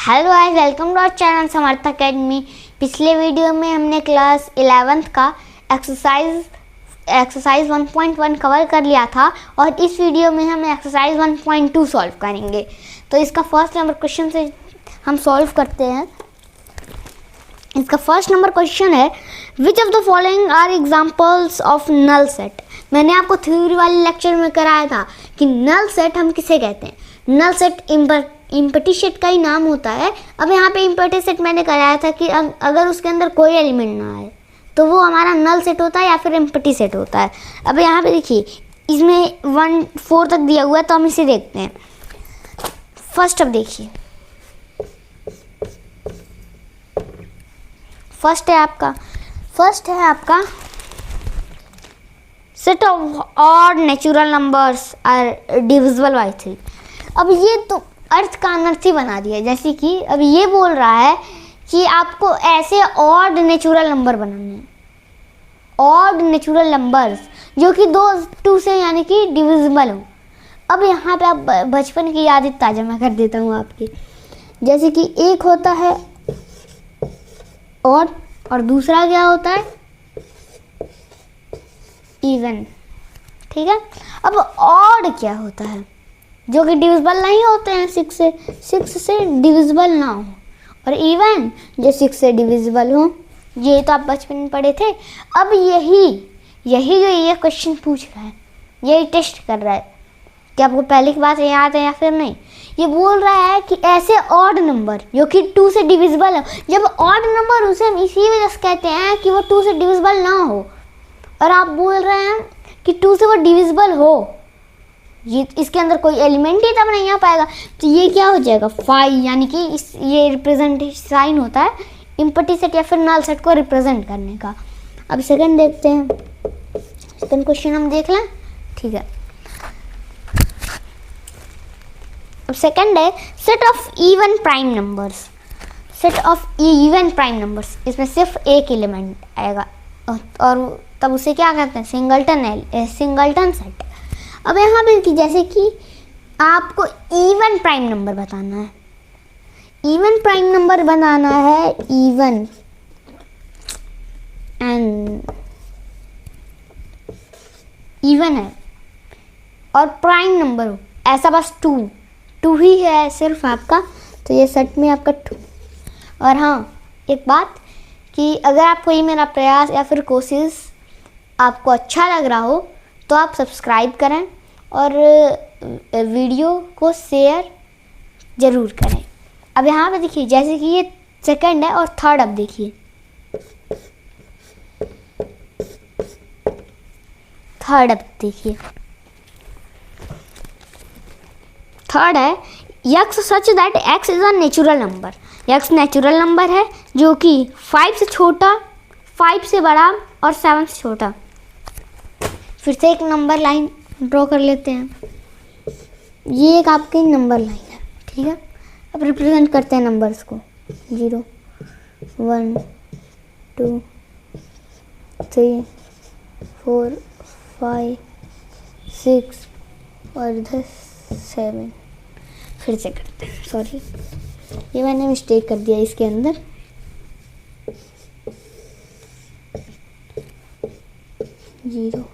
Hello guys, welcome to our channel Samarth Academy. पिछले video में हमने क्लास 11th का एक्सरसाइज 1.1 कवर कर लिया था और इस वीडियो में हम एक्सरसाइज 1.2 सॉल्व करेंगे। तो इसका फर्स्ट नंबर क्वेश्चन से हम सॉल्व करते हैं। इसका फर्स्ट नंबर क्वेश्चन है, which of the following are examples of null set. मैंने आपको थ्योरी वाले लेक्चर में कराया था कि नल सेट हम किसे कहते हैं। नल सेट इम्पटी सेट का ही नाम होता है। अब यहाँ पे इम्पटी सेट मैंने कराया था कि अगर उसके अंदर कोई एलिमेंट ना आए तो वो हमारा नल सेट होता है या फिर इम्पटी सेट होता है। अब यहाँ पे देखिए, इसमें 1-4 तक दिया हुआ है तो हम इसे देखते हैं। फर्स्ट अब देखिए, फर्स्ट है आपका set of odd natural numbers are divisible by 3। अब ये तो अर्थ का अनर्थ ही बना दिया। जैसे कि अब ये बोल रहा है कि आपको ऐसे ऑड नेचुरल नंबर बनाने हैं, ऑड नेचुरल नंबर्स जो कि 2 से यानी कि डिविजिबल हो। अब यहाँ पे आप बचपन की यादें ताज़ा मैं कर देता हूँ आपकी। जैसे कि एक होता है ऑड और दूसरा क्या होता है, इवन। ठीक है। अब ऑड क्या होता है, जो कि डिविजिबल नहीं होते हैं 6 से डिविजिबल ना हो, और इवन जो 6 से डिविजिबल हो। ये तो आप बचपन में पढ़े थे। अब यही जो ये क्वेश्चन पूछ रहा है, यही टेस्ट कर रहा है कि आपको पहले की बात याद है या फिर नहीं। ये बोल रहा है कि ऐसे ऑड नंबर जो कि 2 से डिविजिबल हो। जब ऑड नंबर उसे हम इसी वजह से कहते हैं कि वो 2 से डिविजिबल ना हो, और आप बोल रहे हैं कि 2 से वो डिविजिबल हो, ये इसके अंदर कोई एलिमेंट ही तब नहीं आ पाएगा। तो ये क्या हो जाएगा, 5, यानी कि ये रिप्रेजेंट साइन होता है इम्पटी सेट या फिर नल सेट को रिप्रेजेंट करने का। अब सेकंड देखते हैं, सेकंड क्वेश्चन हम देख लें। ठीक है। अब सेकंड है set of even prime numbers. Set of even prime numbers, इसमें सिर्फ एक एलिमेंट आएगा और तब उसे क्या कहते हैं, सिंगलटन सेट। अब यहाँ पे जैसे कि आपको इवन प्राइम नंबर बताना है, इवन प्राइम नंबर बनाना है, इवन एंड इवन है और प्राइम नंबर हो, ऐसा बस 2 ही है सिर्फ आपका। तो ये सेट में आपका 2। और हाँ, एक बात कि अगर आपको ये मेरा प्रयास या फिर कोशिश आपको अच्छा लग रहा हो तो आप सब्सक्राइब करें और वीडियो को शेयर ज़रूर करें। अब यहाँ पे देखिए, जैसे कि ये सेकंड है और थर्ड। अब देखिए थर्ड, अब देखिए थर्ड है x such that x is a natural number. X natural number है जो कि 5 से छोटा, 5 से बड़ा और 7 से छोटा। फिर से एक नंबर लाइन ड्रॉ कर लेते हैं। ये एक आपकी नंबर लाइन है। ठीक है। अब रिप्रेजेंट करते हैं नंबर्स को, 0, 1, 2, 3, 4, 5, 6 और इधर 7। फिर से करते हैं, सॉरी ये मैंने मिस्टेक कर दिया इसके अंदर। जीरो,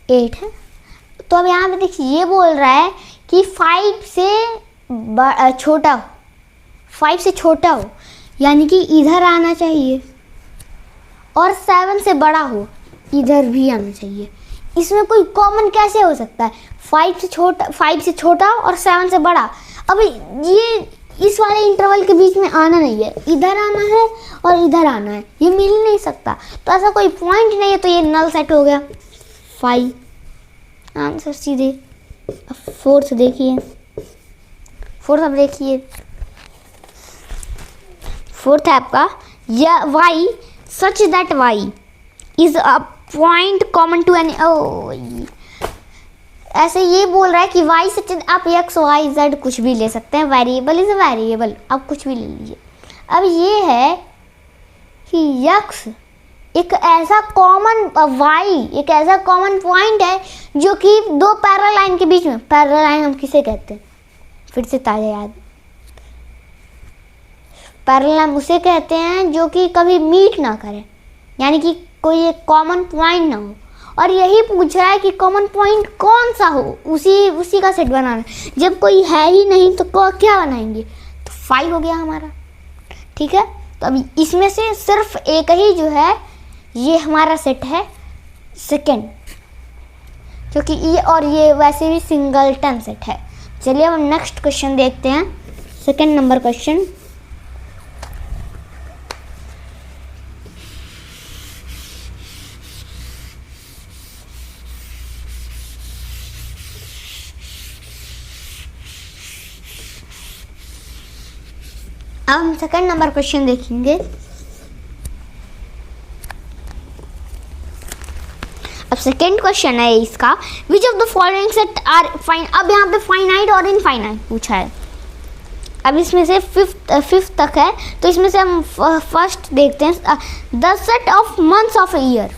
8 है। तो अब यहाँ पे देखिए, ये बोल रहा है कि 5 से छोटा हो, 5 से छोटा हो यानी कि इधर आना चाहिए, और 7 से बड़ा हो, इधर भी आना चाहिए। इसमें कोई कॉमन कैसे हो सकता है, 5 से छोटा और 7 से बड़ा। अब ये इस वाले इंटरवल के बीच में आना नहीं है, इधर आना है और इधर आना है, ये मिल नहीं सकता। तो ऐसा कोई पॉइंट नहीं है, तो ये नल सेट हो गया 5 आंसर सीधे। अब फोर्थ देखिए, अब देखिए फोर्थ है आपका y such that y is a point common to any. ऐसे ये बोल रहा है कि y सच, आप x y z कुछ भी ले सकते हैं, वेरिएबल इज अ वेरिएबल, आप कुछ भी ले लीजिए। अब ये है कि x एक ऐसा कॉमन एक ऐसा कॉमन पॉइंट है जो कि दो पैरेलल लाइन के बीच में, पैरेलल लाइन हम किसे कहते हैं, फिर से ताजा याद, पैरेलल लाइन उसे कहते हैं जो कि कभी मीट ना करे, यानी कि कोई एक कॉमन पॉइंट ना हो। और यही पूछ रहा है कि कॉमन पॉइंट कौन सा हो, उसी का सेट बनाना। जब कोई है ही नहीं तो क्या बनाएंगे, तो 5 हो गया हमारा। ठीक है, तो अभी इसमें से सिर्फ एक ही जो है ये हमारा सेट है सेकेंड, क्योंकि ये वैसे भी सिंगलटन सेट है। चलिए अब हम नेक्स्ट क्वेश्चन देखते हैं, सेकेंड नंबर क्वेश्चन। अब हम सेकंड नंबर क्वेश्चन देखेंगे। अब सेकंड क्वेश्चन है इसका, which of the following set are fine. अब यहाँ पे फाइनाइट और इनफाइनाइट पूछा है। अब इसमें से फिफ्थ तक है, तो इसमें से हम फर्स्ट देखते हैं, the set of months of a year.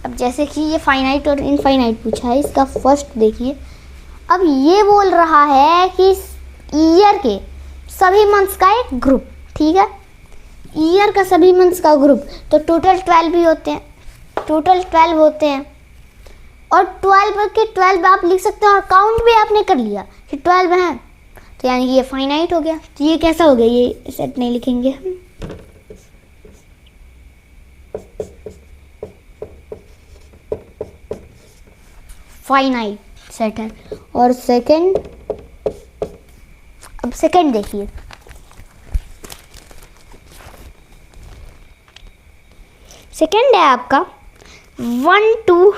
अब जैसे कि ये फाइनाइट और इनफाइनाइट पूछा है, इसका फर्स्ट देखिए। अब ये बोल रहा है कि ईयर के सभी मंथ्स का एक ग्रुप, ठीक है, ईयर का सभी मंथ्स का ग्रुप, तो टोटल 12 ही होते हैं, टोटल 12 होते हैं। और 12 के 12 आप लिख सकते हैं, और काउंट भी आपने कर लिया कि 12 हैं, तो यानी कि ये फाइनाइट हो गया। तो ये कैसा हो गया, ये सेट नहीं लिखेंगे हम, फाइनाइट सेट है। और सेकंड, अब सेकंड देखिए, सेकंड है आपका 1 2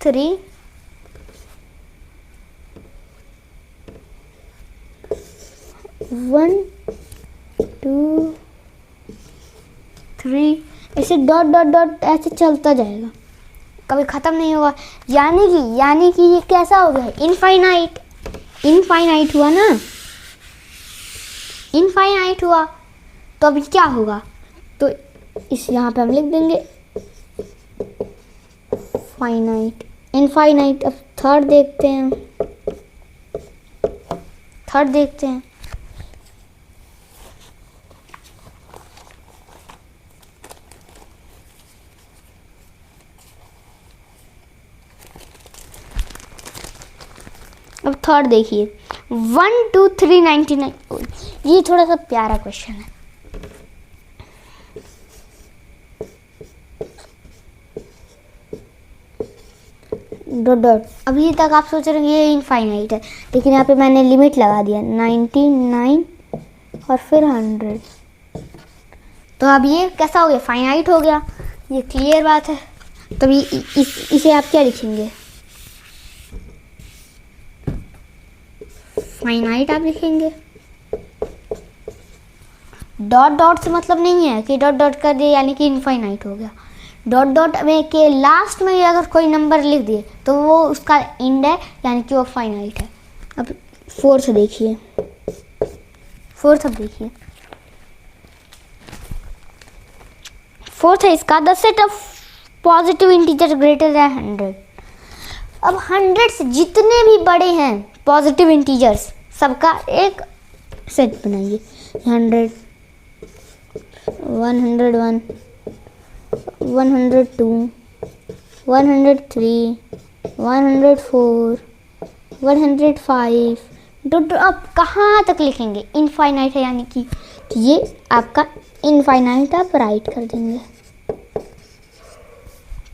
3 1 2 3 ऐसे डॉट डॉट डॉट ऐसे चलता जाएगा, कभी ख़त्म नहीं होगा। यानी कि ये कैसा हो गया, इनफाइनाइट, इनफाइनाइट हुआ ना, इनफाइनाइट हुआ। तो अभी क्या होगा, तो इस यहाँ पे हम लिख देंगे फाइनाइट, इनफाइनाइट। अब थर्ड देखते हैं, थर्ड देखते हैं। अब थर्ड देखिए, 1 2 3 99। ये थोड़ा सा प्यारा क्वेश्चन है। डॉट डॉट, अभी तक आप सोच रहे हैं ये इनफाइनाइट है, लेकिन यहाँ पे मैंने लिमिट लगा दिया 99 और फिर 100। तो अब ये कैसा हो गया, फाइनाइट हो गया, ये क्लियर बात है। तभी इसे आप क्या लिखेंगे, फाइनाइट आप लिखेंगे। डॉट डॉट से मतलब नहीं है कि डॉट डॉट कर दिए यानी कि इनफाइनाइट हो गया। डॉट डॉट में के लास्ट में अगर कोई नंबर लिख दिए तो वो उसका एंड है, यानी कि वो फाइनाइट है। अब फोर्थ देखिए, फोर्थ अब देखिए, फोर्थ है इसका, the set of positive integer greater than 100। अब 100 से जितने भी बड़े हैं पॉजिटिव इंटीजर्स, सबका एक सेट बनाइए। 100 101 102 103 104 105। तो आप कहाँ तक लिखेंगे, इनफाइनाइट है यानी कि ये आपका इनफाइनाइट आप राइट कर देंगे,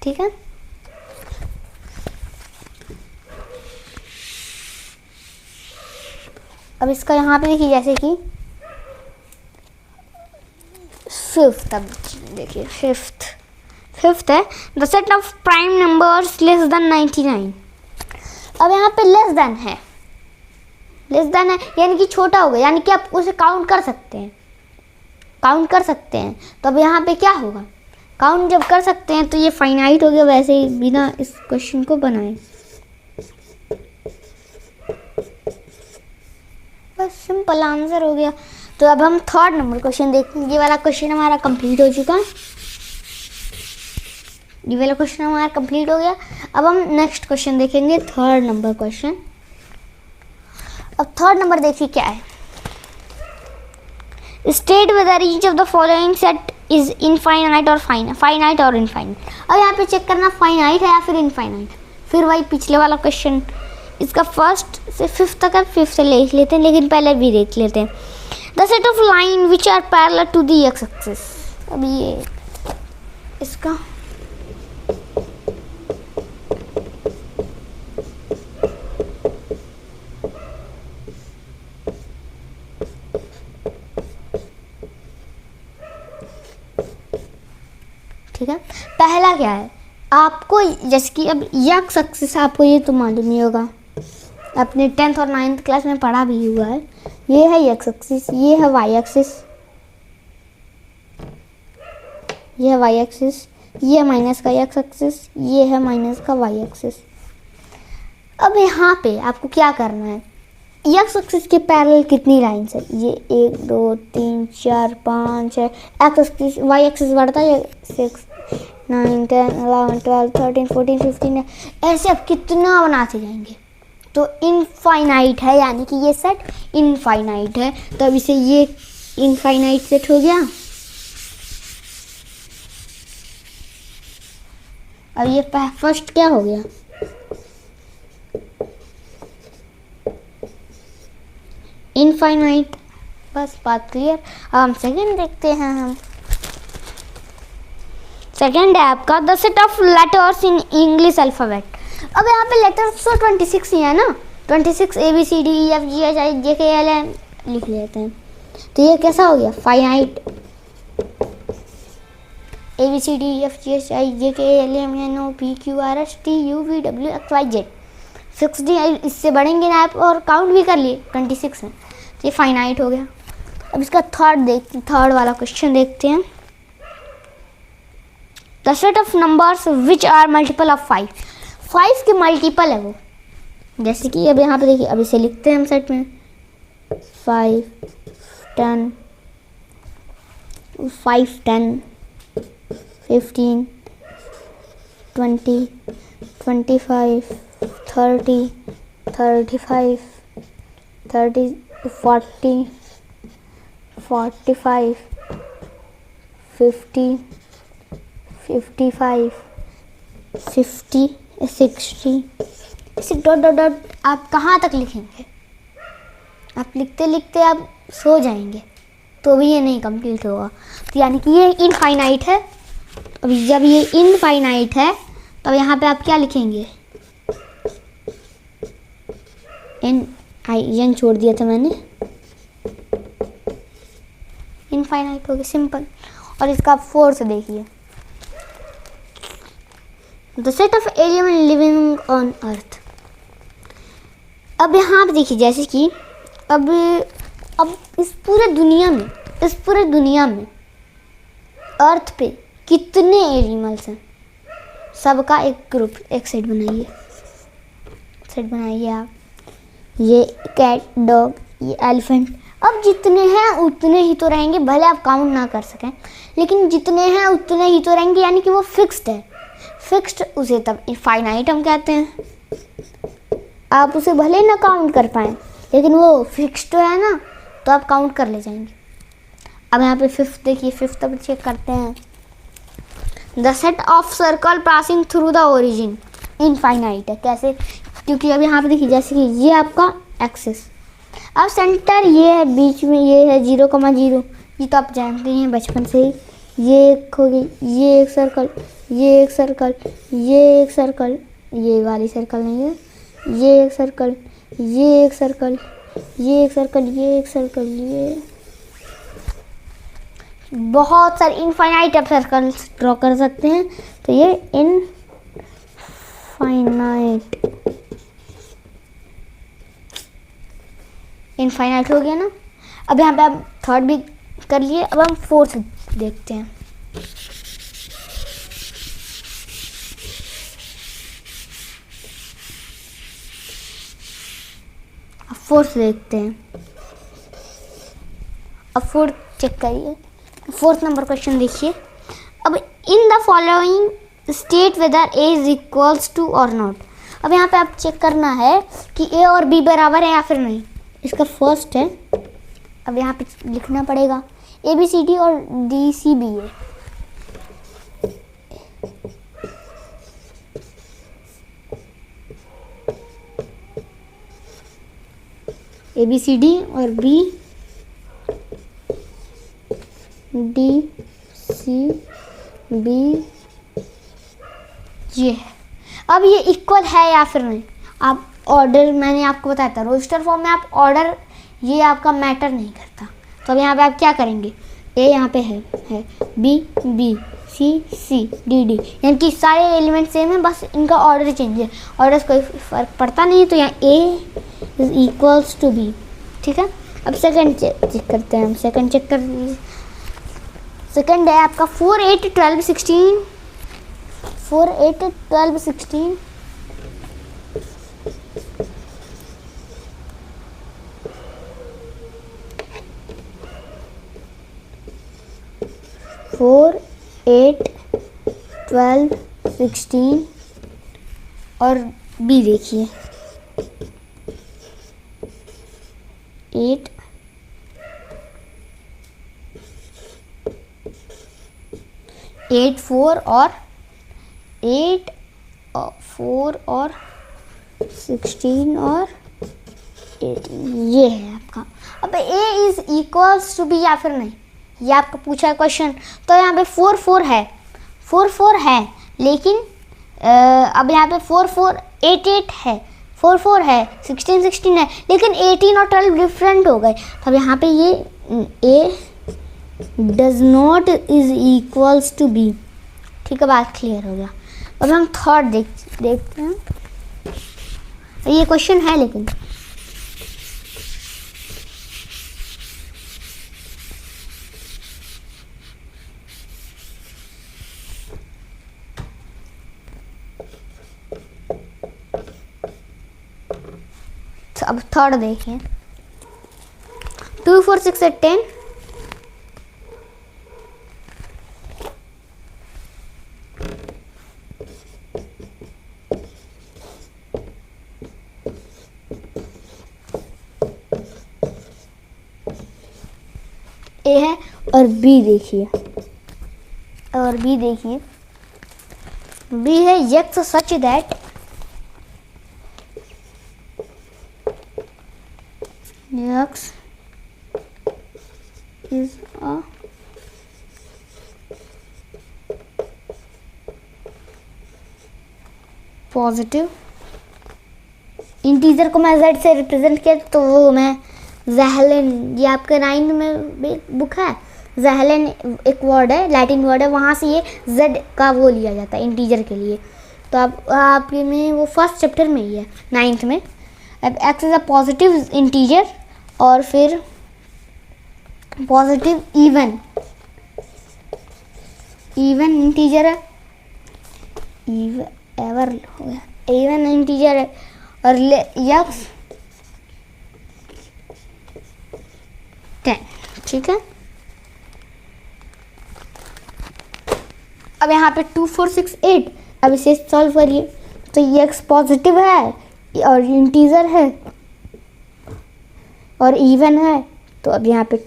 ठीक है। अब इसका यहाँ पे देखिए, जैसे कि फिफ्थ, अब देखिए फिफ्थ है the set of prime numbers less than 99। अब यहाँ पे लेस देन है, लेस देन है यानी कि छोटा होगा, यानी कि आप उसे काउंट कर सकते हैं, काउंट कर सकते हैं। तो अब यहाँ पे क्या होगा, काउंट जब कर सकते हैं तो ये फाइनाइट हो गया, वैसे ही बिना इस क्वेश्चन को बनाए, बस सिंपल आंसर हो गया। तो अब हम थर्ड नंबर क्वेश्चन देखते हैं। ये वाला क्वेश्चन हमारा कंप्लीट हो चुका, ये वाला क्वेश्चन हमारा कंप्लीट हो गया। अब हम नेक्स्ट क्वेश्चन देखेंगे, थर्ड नंबर क्वेश्चन। अब थर्ड नंबर देखिए क्या है, state whether each of the following set is infinite और फाइनाइट और इनफाइनाइट। अब यहाँ पे चेक करना फाइनाइट है या फिर इनफाइनाइट। फिर वही पिछले वाला क्वेश्चन, इसका फर्स्ट से फिफ्थ तक है, फिफ्थ से लिख लेते हैं, लेकिन पहले भी देख लेते हैं। The set of line which are parallel to the x axis. अब ये इसका ठीक है, पहला क्या है आपको, जैसे कि अब एक्स एक्सिस आपको ये तो मालूम नहीं होगा, अपने 10th और 9th क्लास में पढ़ा भी हुआ है। ये है एक्स एक्सिस, ये है वाई एक्सिस, ये है वाई एक्सिस, ये है माइनस का एक्स एक्सिस, ये है माइनस का वाई एक्सिस। अब यहाँ पे आपको क्या करना है, एक्स एक्सिस के पैरेलल कितनी लाइन्स है, ये 1 2 3 4 5 है। एक्स एक्सिस वाई एक्सिस बढ़ता है 6 9 10 11 12 13 14 15 है, ऐसे आप कितना बनाते जाएंगे। तो इनफाइनाइट है, यानी कि ये सेट इनफाइनाइट है, तो अब इसे ये इनफाइनाइट सेट हो गया। अब ये फर्स्ट क्या हो गया, इनफाइनाइट, बस बात क्लियर। अब हम सेकंड देखते हैं। हम सेकंड है आपका the set of letters in English alphabet. अब यहाँ पे लेटर्स तो 26 ही है ना, 26 ABCDEFGHIJKLM लिख लेते हैं। तो ये कैसा हो गया, फाइनाइट। ABCDEFGHIJKLMNOPQRSTUVWXYZ 60 इससे बढ़ेंगे ना आप, और काउंट भी कर लिए 26 है, तो ये फाइनाइट हो गया। अब इसका थर्ड वाला क्वेश्चन देखते हैं। The set of numbers which are multiple of 5 के मल्टीपल है वो, जैसे कि अब यहाँ पे देखिए, अब इसे लिखते हैं हम सेट में 5 10 15 20 25 30 35 30 40 45 50 55 50 60 इसे डॉट डॉट डॉट आप कहाँ तक लिखेंगे, आप लिखते लिखते आप सो जाएंगे, तो भी ये नहीं कंप्लीट होगा। तो यानी कि ये इनफाइनाइट है। अब जब ये इनफाइनाइट है तो यहाँ पे आप क्या लिखेंगे, एन छोड़ दिया था मैंने, इनफाइनाइट हो गया, सिंपल। और इसका फोर्थ देखिए, the set of element living on earth. अब यहाँ पे देखिए, जैसे कि अब इस पूरे दुनिया में अर्थ पे कितने एनिमल्स हैं, सबका एक ग्रुप, एक सेट बनाइए आप। ये कैट, डॉग, ये एलिफेंट। अब जितने हैं उतने ही तो रहेंगे, भले आप काउंट ना कर सकें, लेकिन जितने हैं उतने ही तो रहेंगे, यानी कि वो फिक्स्ड है। फिक्स्ड उसे तब इनफाइनाइट हम कहते हैं। आप उसे भले ना काउंट कर पाएँ, लेकिन वो फिक्स्ड तो है ना, तो आप काउंट कर ले जाएंगे। अब यहाँ पे फिफ्थ देखिए, फिफ्थ अब चेक करते हैं। The set of circle passing through the origin infinite है। कैसे, क्योंकि अब यहाँ पे देखिए, जैसे कि ये आपका एक्सिस, अब सेंटर ये है, बीच में ये है 0,0, ये तो आप जानते ही हैं बचपन से ही। ये एक हो गई, ये एक सर्कल, ये एक सर्कल, ये एक सर्कल, ये वाली सर्कल नहीं है, ये एक सर्कल, ये एक सर्कल, ये एक सर्कल, ये एक सर्कल, ये बहुत सारे इनफाइनाइट आप सर्कल्स ड्रॉ कर सकते हैं। तो ये इनफाइनाइट हो गया ना। अब यहाँ पे आप थर्ड भी कर लिए, अब हम फोर्थ देखते हैं। अब फोर्थ देखते हैं। अब फोर्थ चेक करिए, फोर्थ नंबर क्वेश्चन देखिए। अब in the following state whether A is equals to or not. अब यहाँ पे आप चेक करना है कि ए और बी बराबर है या फिर नहीं। इसका फर्स्ट है, अब यहाँ पे लिखना पड़ेगा ए बी सी डी और डी सी बी है। ए बी सी डी और बी डी सी बी ये है। अब ये इक्वल है या फिर नहीं, आप ऑर्डर, मैंने आपको बताया था रजिस्टर फॉर्म में आप ऑर्डर, ये आपका मैटर नहीं करता। तो अब यहाँ पे आप क्या करेंगे, ए यहाँ पे है B B C C D D, यानी कि सारे एलिमेंट सेम है, बस इनका ऑर्डर चेंज है, ऑर्डर कोई फर्क पड़ता नहीं। तो यहाँ ए इज इक्वल्स टू बी, ठीक है। अब सेकंड चेक करते हैं हम, सेकंड चेक कर लीजिए। सेकंड है आपका 4 8 12 16, 4 8 12 16, 4 8 12 16 और बी देखिए 8 8 4 और 8 4 और 16 और 18, ये है आपका। अब ए इज इक्वल्स टू बी या फिर नहीं, ये आपका पूछा है क्वेश्चन। तो यहाँ पे 4 4 है, 4 4 है, लेकिन अब यहाँ पे 4 4 8 8 है, 4 4 है, 16 16 है, लेकिन 18 और 12 डिफरेंट हो गए। तो अब यहाँ पे ये A does not is equals to B, ठीक है, बात क्लियर हो गया। अब हम थर्ड देखते हैं, ये क्वेश्चन है लेकिन तो अब थर्ड देखिए 2 4 6 8 10, ए है और बी देखिए, और बी देखिए, बी है x such that x is a positive integer को मैं जेड से रिप्रेजेंट किया, तो वो मैं ज़हलन, ये आपके 9 में बुक है, ज़हलन एक वर्ड है, लैटिन वर्ड है, वहाँ से ये जेड का वो लिया जाता है इंटीजर के लिए। तो आपके में वो फर्स्ट चैप्टर में ही है 9th में। अब x is a positive integer और फिर पॉजिटिव इवन इंटीजर है, एवर हो गया, इवन इंटीजर है, और यक्स 10, ठीक है। अब यहाँ पे 2 4 6 8, अब इसे सॉल्व करिए। तो ये एक्स पॉजिटिव है और इंटीजर है और इवन है, तो अब यहाँ पे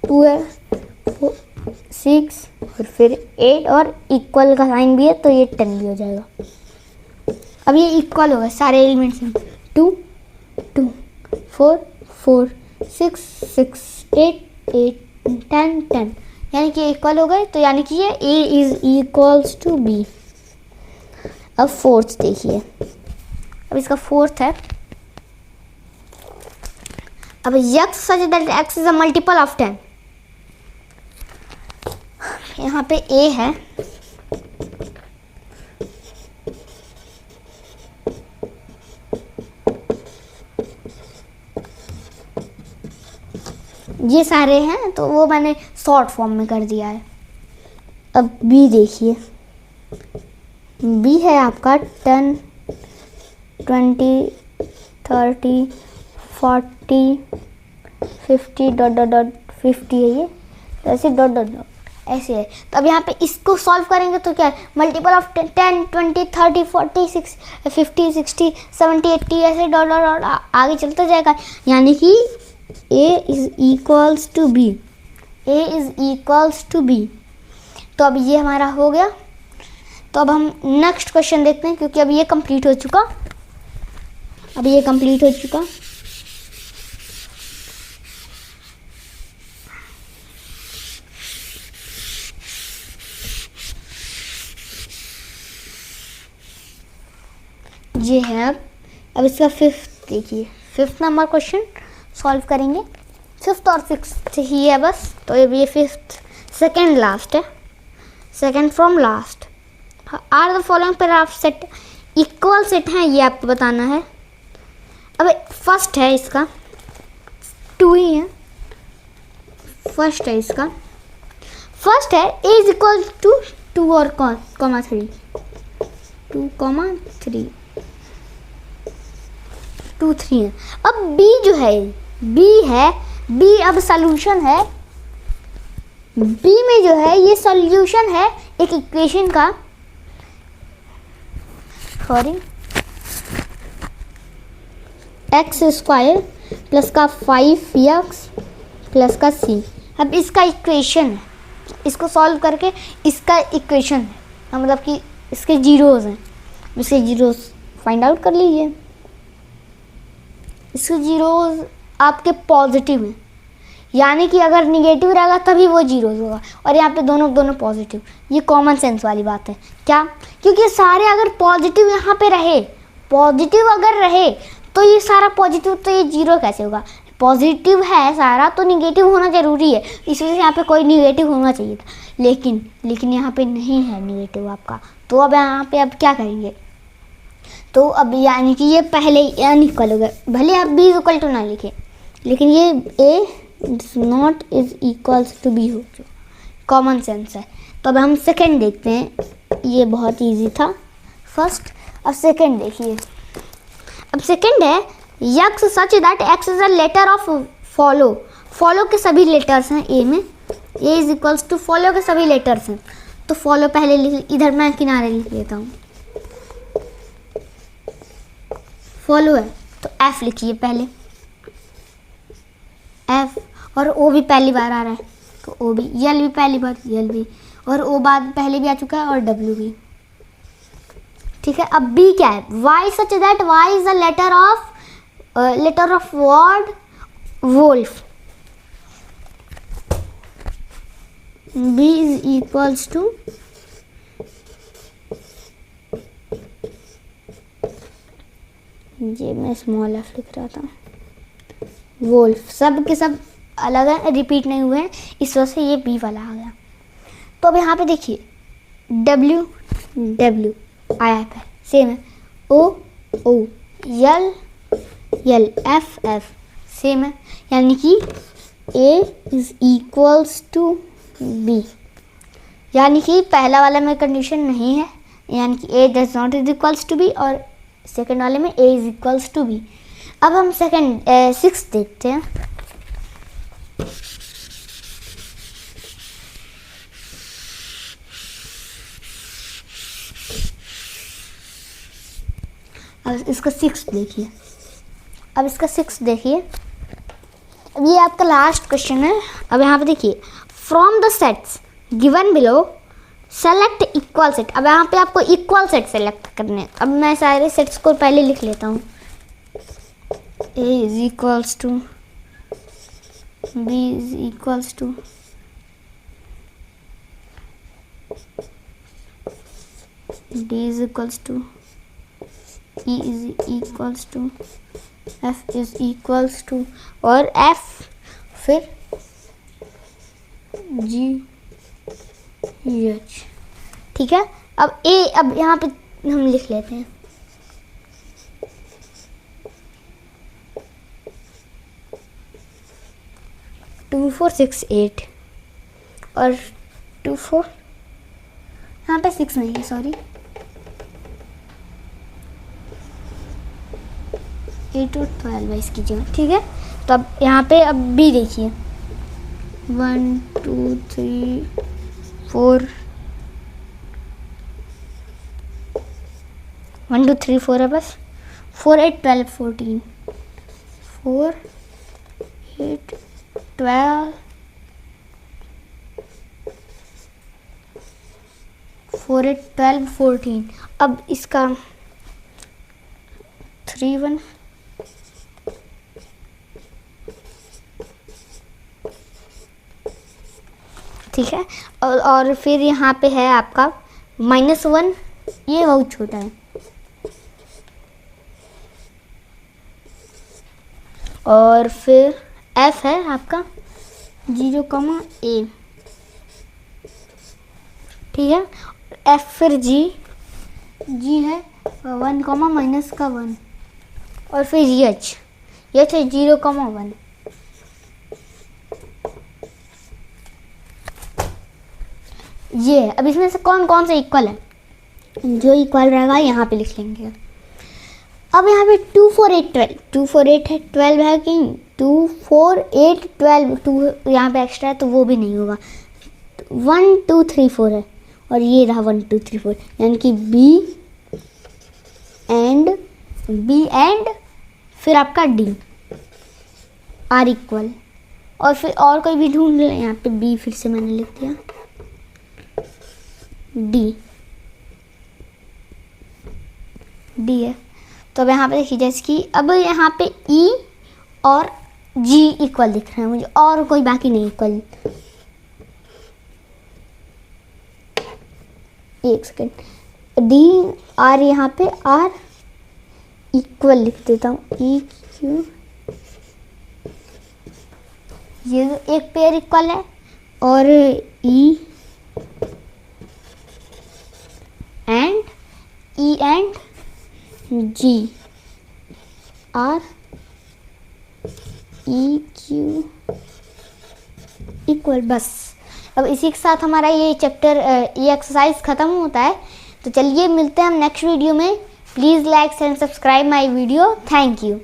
2 है, 4 6 और फिर 8 और इक्वल का साइन भी है, तो ये 10 भी हो जाएगा। अब ये इक्वल होगा सारे एलिमेंट्स में, 2 2 4 4 6 6 8 8 10 10, यानी कि इक्वल हो गए। तो यानी कि ये ए इज इक्वल्स टू बी। अब फोर्थ देखिए, अब इसका फोर्थ है, अब x such that x is a multiple of 10। यहाँ पे ए है, ये सारे हैं, तो वो मैंने शॉर्ट फॉर्म में कर दिया है। अब बी देखिए, बी है आपका 10 20 30 40 50 ... 50 है ये, तो ऐसे डॉट डॉट डॉट ऐसे है। तो अब यहाँ पे इसको सॉल्व करेंगे तो क्या है, मल्टीपल ऑफ 10 20 30 40 50 60 70 80 ऐसे डॉट डॉट डॉट आगे चलता जाएगा। यानी कि a is equals to b, a is equals to b। तो अब ये हमारा हो गया। तो अब हम नेक्स्ट क्वेश्चन देखते हैं, क्योंकि अब ये कंप्लीट हो चुका, अब ये कंप्लीट हो चुका। ये है। अब इसका फिफ्थ देखिए, फिफ्थ नंबर क्वेश्चन सॉल्व करेंगे। फिफ्थ और सिक्स्थ ही है बस, तो अब ये फिफ्थ सेकेंड लास्ट है, second from last. Are the following paragraph set equal set हैं, ये आपको बताना है। अब फर्स्ट है इसका 2 ही है, फर्स्ट है इसका, फर्स्ट है a इज इक्वल टू 2 और कॉमा 3, 2 3 2 3 है। अब b जो है, b है, b अब सॉल्यूशन है, b में जो है ये सॉल्यूशन है एक इक्वेशन का, सॉरी एक्स स्क्वायर प्लस का 5x प्लस का c। अब इसका इक्वेशन है, इसको सॉल्व करके इसका इक्वेशन है, मतलब कि इसके जीरोज़ हैं, इसके जीरोज़ फाइंड आउट कर लीजिए। इसके जीरोज़ आपके पॉजिटिव हैं, यानी कि अगर निगेटिव रहेगा तभी वो जीरोज़ होगा, और यहाँ पे दोनों पॉजिटिव। ये कॉमन सेंस वाली बात है। क्या? क्योंकि सारे अगर पॉजिटिव यहाँ पे रहे, पॉजिटिव अगर रहे तो ये सारा पॉजिटिव, तो ये जीरो कैसे होगा? पॉजिटिव है सारा तो निगेटिव होना ज़रूरी है, इस वजह से यहाँ पे कोई निगेटिव होना चाहिए था, लेकिन यहाँ पे नहीं है निगेटिव आपका। तो अब यहाँ पे अब क्या करेंगे? तो अब यानी कि ये पहले अनइक्वल हो गया, भले आप b इक्वल टू ना लिखें, लेकिन ये a not is equals to b हो जो कॉमन सेंस है। तो अब हम सेकेंड देखते हैं, ये बहुत इजी था फर्स्ट। अब सेकेंड देखिए, अब सेकेंड है x such that x is a letter of follow. Follow के सभी लेटर्स हैं ए में, A is equals to follow के सभी लेटर्स हैं। तो फॉलो पहले लिख, इधर मैं किनारे लिख लेता हूँ, फॉलो है तो एफ लिखिए पहले, एफ, और ओ भी पहली बार आ रहा है तो ओ भी, यल भी पहली बार, यल भी, और ओ बाद पहले भी आ चुका है, और डब्ल्यू भी। ठीक है, अब बी क्या है? Y such that y is a letter of word wolf. B is equals to ये मैं स्मॉल एफ लिख रहा था, वोल्फ। सब के सब अलग है, रिपीट नहीं हुए हैं, इस वजह से ये बी वाला आ गया। तो अब यहाँ पे देखिए डब्ल्यू डब्ल्यू आया है, सेम है, ओ ओ, यल यल, एफ एफ सेम है, यानी कि ए इज इक्वल्स टू बी। यानी कि पहला वाला में कंडीशन नहीं है, यानी कि A does not is equals to B, और सेकेंड वाले में A is equals to B. अब हम सेकेंड सिक्स देखते हैं। अब इसका सिक्स देखिए, अब इसका सिक्स देखिए, अब ये आपका लास्ट क्वेश्चन है। अब यहाँ पे देखिए, from the sets given below select equal set. अब यहाँ पे आपको इक्वल सेट सेलेक्ट करने हैं। अब मैं सारे सेट्स को पहले लिख लेता हूँ, a is equals to b is equals to d is equals to e is equals to f is equals to, और f फिर g h। ठीक है, अब a, अब यहाँ पे हम लिख लेते हैं, टू 4 6 8, और 2 4 यहाँ पे 6 नहीं है, सॉरी 8 और 12 है इसकी जगह। ठीक है, तो अब यहाँ पे अब बी देखिए, 1 2 3 4 1 2 3 4 है बस। 4 8 12 14 4 8 12 4 8 12 14। अब इसका 3 1 ठीक है। और फिर यहाँ पे है आपका -1, ये बहुत छोटा है। और फिर f है आपका 0, a, ठीक है। f फिर g है 1, -1 और फिर h है 0, 1। ये है। अब इसमें से कौन कौन से इक्वल है, जो इक्वल रहेगा यहाँ पे लिख लेंगे। अब यहाँ पे 2 4 8 12 2 4 8 है, 12 है कि 2 4 8 12 2 यहाँ पे एक्स्ट्रा है तो वो भी नहीं होगा। 1 2 3 4 है और ये रहा 1 2 3 4, यानी कि B एंड फिर आपका D आर इक्वल। और फिर और कोई भी ढूंढ लें, यहाँ पे B फिर से मैंने लिख दिया, D है। तो अब यहाँ पे देखिए जैसे कि अब यहाँ पे E और G इक्वल दिख रहे हैं मुझे, और कोई बाकी नहीं इक्वल। एक सेकेंड, D R यहाँ पे R इक्वल लिख देता हूँ, E Q, ये एक पेयर इक्वल है। और E and G R E Q equal. बस अब इसी के साथ हमारा ये चैप्टर ये एक्सरसाइज ख़त्म होता है। तो चलिए मिलते हैं हम नेक्स्ट वीडियो में। Please like and subscribe my video. Thank you.